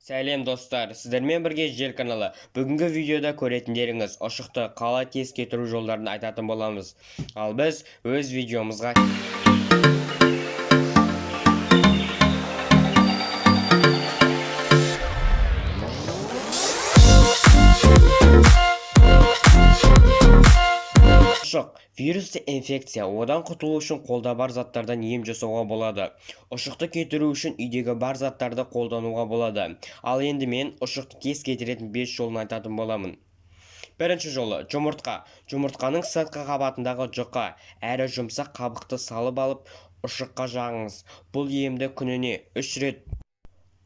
Сәлем достар, сіздермен бірге жел каналы. Бүгінгі видеода көретіндеріңіз ұшықты қалай тез кетіру жолдарын айтатын боламыз. Ал біз өз видеомызға ұшық вирусты инфекция, одан құтылу үшін қолда бар заттардан ем жасауға болады. Ұшықты кетіру үшін үйдегі бар заттарды қолдануға болады. Ал енді мен ұшықты тез кетіретін 5 жолын айтатын боламын. Бірінші жолы жұмыртқа. Жұмыртқаның сыртқы қабатындағы жұқа әрі жұмсақ қабықты салып алып, ұшыққа жағыңыз. Бұл емді күніне 3 рет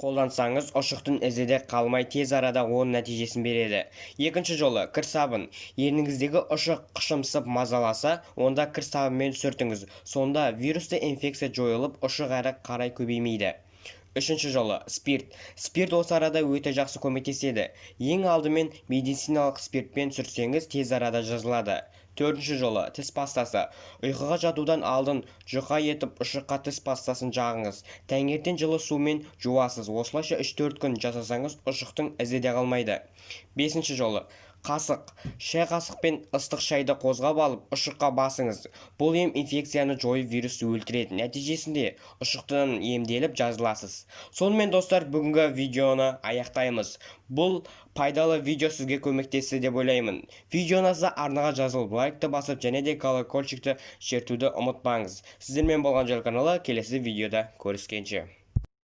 қолдансаңыз, ұшықтың ізі де қалмай тез арада оң нәтижесін береді. Екінші жолы кір сабын. Ерніңіздегі ұшық қышымсып мазаласа, онда кір сабынмен сүртіңіз. Сонда вирусты инфекция жойылып, ұшық әрі қарай көбеймейді. Үшінші жолы спирт. Спирт осы арада өте жақсы көмектеседі. Ең алдымен медициналық спиртпен сүртсеңіз, тез арада жазылады. Төртінші жолы тіс пастасы. Ұйқыға жатудан алдын жұқа етіп ұшыққа тіс пастасын жағыңыз. Таңертең жылы сумен жуасыз. Осылайша 3-4 күн жасасаңыз, ұшықтың ізі де қалмайды. Бесінші жолы қасық. Шай қасықпен ыстық шайды қозғап алып, ұшыққа басыңыз. Бұл ем инфекцияны жойып вирусты өлтіреді. Нәтижесінде ұшықтан емделіп жазыласыз. Сонымен достар, бүгінгі видеоны аяқтаймыз. Бұл пайдалы видео сізге көмектесті деп ойлаймын. Видеоңызды арнаға жазылып, лайкты басып, және де колокольчикті шертуді ұмытпаңыз. Сіздермен болған жел каналы, келесі видеода көріскенше.